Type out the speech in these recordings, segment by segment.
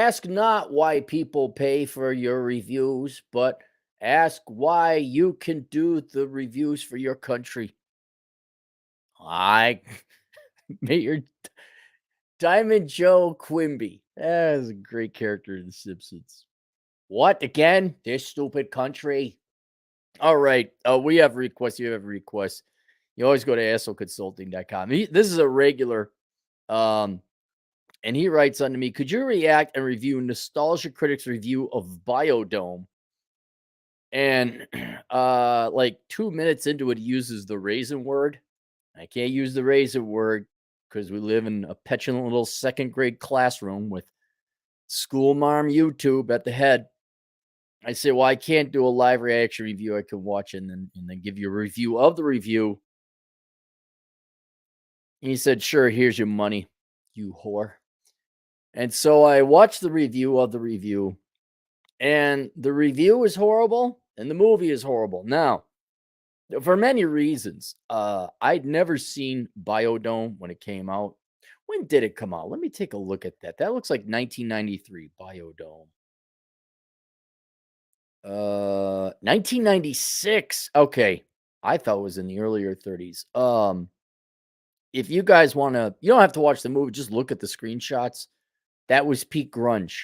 Ask not why people pay for your reviews, but ask why you can do the reviews for your country. I Mayor Diamond Joe Quimby. That is a great character in The Simpsons. What again? This stupid country. All right. We have requests. You have requests. You always go to assholeconsulting.com. This is a regular. Um, and he writes unto me, could you react and review Nostalgia Critic's review of Biodome? And like 2 minutes into it, he uses the raisin word. I can't use the raisin word because we live in a petulant little second grade classroom with school marm YouTube at the head. I say, well, I can't do a live reaction review. I can watch it and then give you a review of the review. And he said, sure, here's your money, you whore. And so I watched the review of the review, and the review is horrible and the movie is horrible. Now, for many reasons, I'd never seen Biodome when it came out. When did it come out? Let me take a look at that. That looks like 1993, Biodome. 1996. Okay. I thought it was in the earlier 30s. If you guys want to, you don't have to watch the movie, just look at the screenshots. That was peak grunge.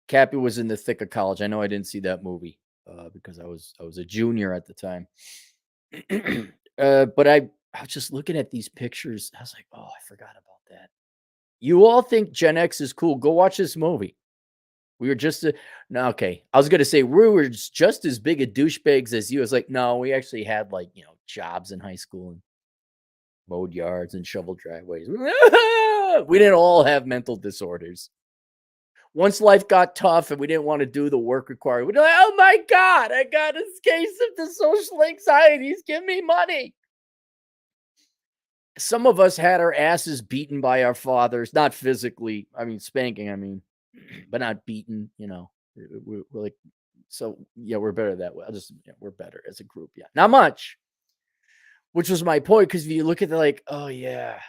Cappy was in the thick of college. I know I didn't see that movie because I was a junior at the time. But I was just looking at these pictures. I was like, oh, I forgot about that. You all think Gen X is cool. Go watch this movie. We were just no, okay. I was gonna say we were just as big a douchebags as you. I was like, no, we actually had like jobs in high school and mowed yards and shoveled driveways. We didn't all have mental disorders. Once life got tough and we didn't want to do the work required, we'd be like, oh my God, I got a case of the social anxieties. Give me money. Some of us had our asses beaten by our fathers, not physically. I mean, spanking, but not beaten, We're like, so yeah, we're better that way. We're better as a group. Yeah. Not much, which was my point. Cause if you look at the like, oh yeah,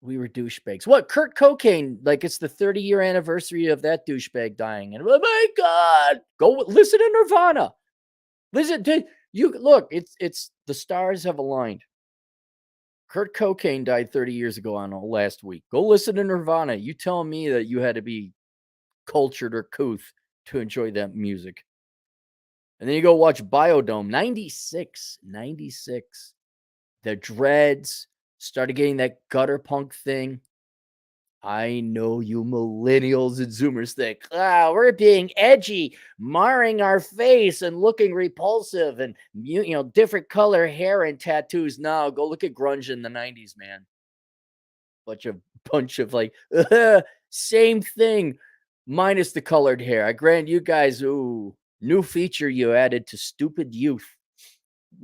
we were douchebags. What? Kurt Cocaine, like it's the 30-year anniversary of that douchebag dying. And oh my God, go listen to Nirvana. Listen to you. Look, it's the stars have aligned. Kurt Cocaine died 30 years ago on last week. Go listen to Nirvana. You tell me that you had to be cultured or couth to enjoy that music. And then you go watch Biodome, 96. The dreads started getting that gutter punk thing. I know you millennials and zoomers think, we're being edgy, marring our face and looking repulsive and, different color hair and tattoos. No, go look at grunge in the 90s, man. Bunch of like, same thing, minus the colored hair. I grant you guys, new feature you added to stupid youth.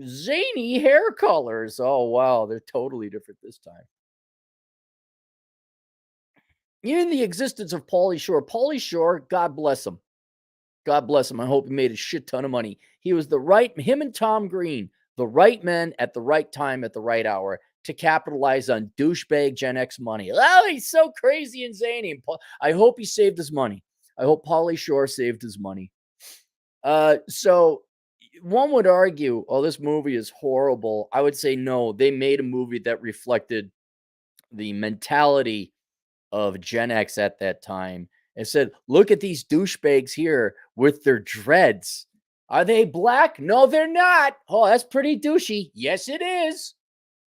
Zany hair colors. Oh, wow. They're totally different this time. Even the existence of Pauly Shore, God bless him. God bless him. I hope he made a shit ton of money. He was him and Tom Green, the right men at the right time at the right hour to capitalize on douchebag Gen X money. Oh, he's so crazy and zany. I hope he saved his money. I hope Pauly Shore saved his money. So one would argue, oh, this movie is horrible. I would say no, they made a movie that reflected the mentality of Gen X at that time and said, look at these douchebags here with their dreads. Are they black? No, they're not. Oh, that's pretty douchey. Yes, it is.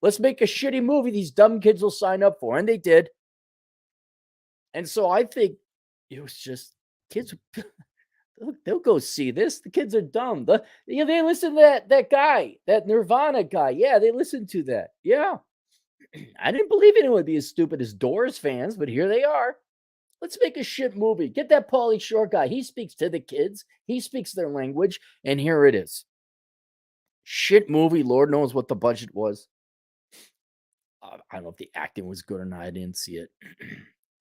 Let's make a shitty movie these dumb kids will sign up for. And they did. And so I think it was just kids. They'll go see this. The kids are dumb. They listen to that guy, that Nirvana guy. Yeah, they listen to that. Yeah. I didn't believe anyone would be as stupid as Doors fans, but here they are. Let's make a shit movie. Get that Pauly Shore guy. He speaks to the kids. He speaks their language. And here it is. Shit movie. Lord knows what the budget was. I don't know if the acting was good or not. I didn't see it.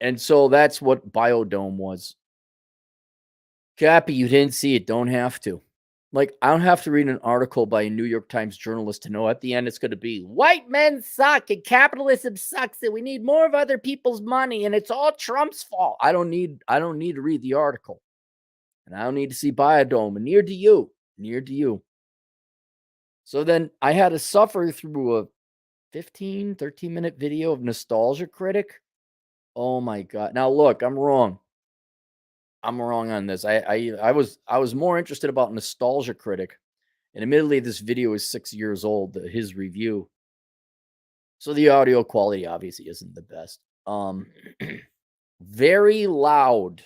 And so that's what Biodome was. Cappy, you didn't see it. Don't have to. Like, I don't have to read an article by a New York Times journalist to know at the end it's gonna be, "White men suck and capitalism sucks and we need more of other people's money and it's all Trump's fault." I don't need to read the article, and I don't need to see Biodome, and near do you. Near to you. So then I had to suffer through a 15, 13 minute video of Nostalgia Critic. Oh my god. Now look, I'm wrong. I'm wrong on this. I was more interested about Nostalgia Critic. And admittedly, this video is 6 years old, his review. So the audio quality obviously isn't the best. Very loud,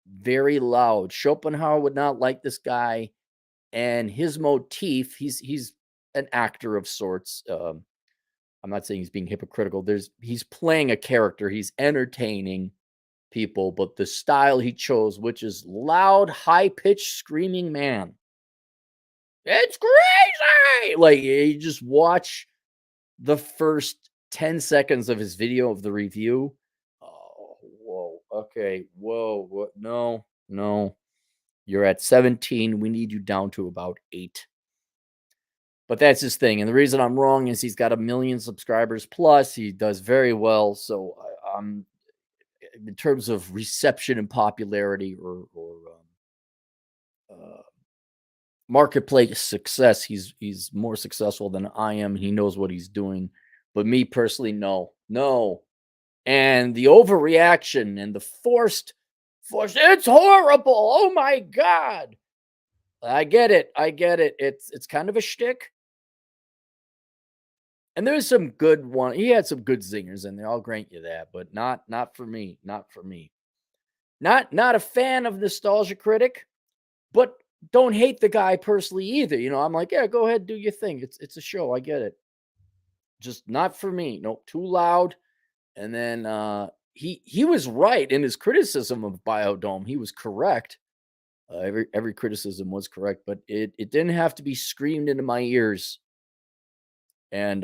very loud. Schopenhauer would not like this guy, and his motif. He's an actor of sorts. I'm not saying he's being hypocritical. He's playing a character. He's entertaining people, but the style he chose, which is loud, high pitched screaming man. It's crazy. Like you just watch the first 10 seconds of his video of the review. Oh, whoa. Okay. Whoa. What? No, no. You're at 17. We need you down to about 8. But that's his thing. And the reason I'm wrong is he's got 1 million subscribers plus. He does very well. So in terms of reception and popularity uh, marketplace success, he's more successful than I am. He knows what he's doing. But me personally, no, no. And the overreaction and the forced, it's horrible. Oh my god. I get it. I get it. It's kind of a shtick. And there's some good one. He had some good zingers in there. I'll grant you that, but not for me. Not for me. Not a fan of Nostalgia Critic, but don't hate the guy personally either. I'm like, yeah, go ahead, do your thing. It's a show. I get it. Just not for me. Nope, too loud. And then he was right in his criticism of Biodome. He was correct. Every criticism was correct, but it didn't have to be screamed into my ears. And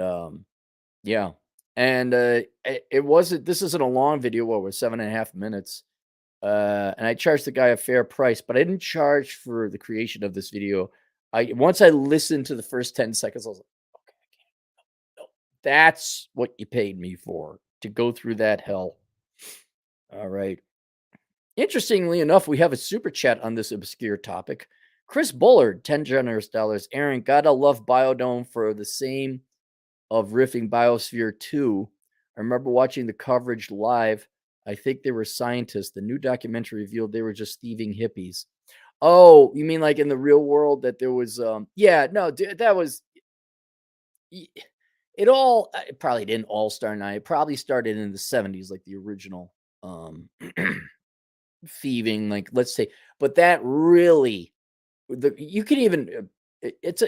yeah, and it wasn't. This isn't a long video. What was 7.5 minutes? And I charged the guy a fair price, but I didn't charge for the creation of this video. Once I listened to the first 10 seconds, I was like, okay, I can't. No, that's what you paid me for, to go through that hell. All right. Interestingly enough, we have a super chat on this obscure topic. Chris Bullard, 10 generous dollars. Aaron, gotta love Biodome for the same of riffing Biosphere 2. I remember watching the coverage live. I think they were scientists. The new documentary revealed they were just thieving hippies. Oh, you mean like in the real world that there was yeah, no, dude, that was it probably didn't all start now. It probably started in the 70s, like the original thieving, like let's say, but that really you can even it's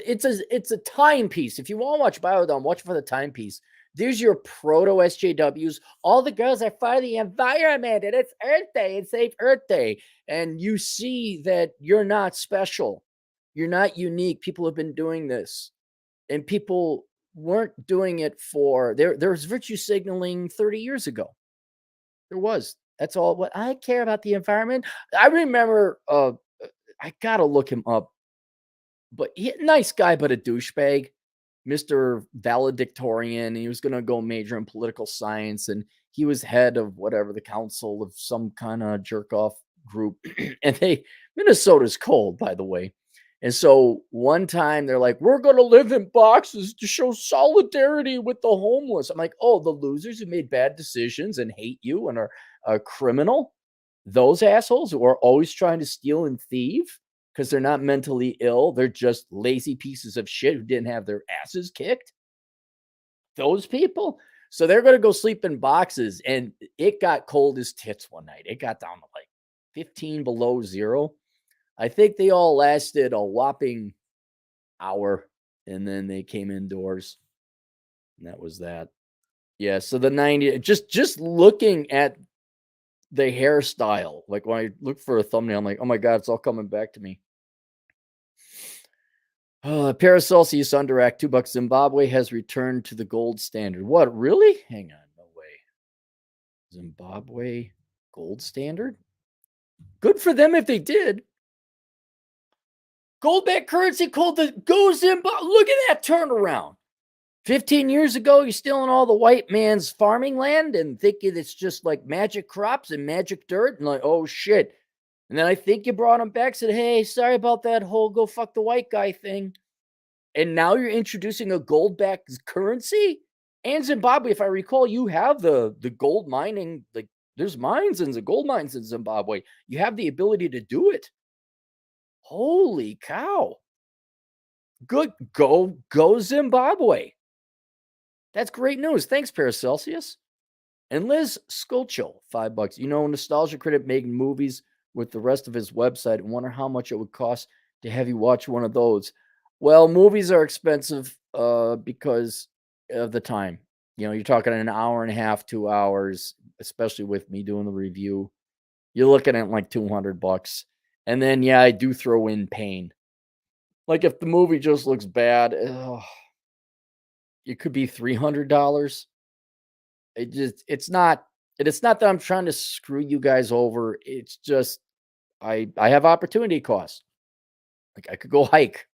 a timepiece. If you want to watch Biodome, watch for the timepiece. There's your proto SJWs. All the girls are for the environment, and it's Earth Day. It's Safe Earth Day, and you see that you're not special. You're not unique. People have been doing this, and people weren't doing it for there was virtue signaling 30 years ago. There was. That's all. What I care about the environment. I remember. I gotta look him up, but nice guy, but a douchebag, Mr. Valedictorian. He was gonna go major in political science, and he was head of whatever the council of some kind of jerk off group. And Minnesota's cold, by the way. And so one time they're like, we're going to live in boxes to show solidarity with the homeless. I'm like, oh, the losers who made bad decisions and hate you and are a criminal, those assholes who are always trying to steal and thieve because they're not mentally ill. They're just lazy pieces of shit who didn't have their asses kicked. Those people. So they're going to go sleep in boxes. And it got cold as tits one night. It got down to like 15 below zero. I think they all lasted a whopping hour, and then they came indoors. And that was that. Yeah, so the 90 just looking at the hairstyle, like when I look for a thumbnail, I'm like, oh my god, it's all coming back to me. Paracelsus Underact, $2. Zimbabwe has returned to the gold standard. What, really? Hang on, no way. Zimbabwe gold standard? Good for them if they did. Gold-backed currency called the Go Zimbabwe. Look at that turnaround. 15 years ago, you're stealing all the white man's farming land and thinking it's just like magic crops and magic dirt. And like, oh shit. And then I think you brought him back, said, hey, sorry about that whole go fuck the white guy thing. And now you're introducing a gold-backed currency? And Zimbabwe, if I recall, you have the gold mining, like there's mines and the gold mines in Zimbabwe. You have the ability to do it. Holy cow. Good. Go Zimbabwe. That's great news. Thanks, Paracelsius. And Liz Skolchel, $5. You know, Nostalgia Critic making movies with the rest of his website. I wonder how much it would cost to have you watch one of those. Well, movies are expensive because of the time. You know, you're talking an hour and a half, 2 hours, especially with me doing the review. You're looking at like $200. And then, yeah, I do throw in pain. Like if the movie just looks bad, it could be $300. It's not that I'm trying to screw you guys over. It's just I have opportunity costs. Like I could go hike.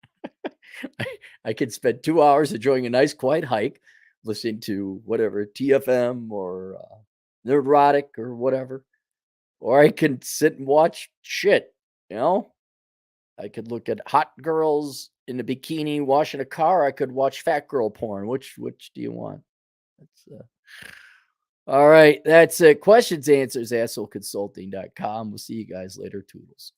I could spend 2 hours enjoying a nice quiet hike, listening to whatever TFM or Nerdrotic or whatever. Or I can sit and watch shit, you know? I could look at hot girls in a bikini washing a car. I could watch fat girl porn. Which do you want? That's all right. That's it. Questions, answers, assholeconsulting.com. We'll see you guys later. Toodles.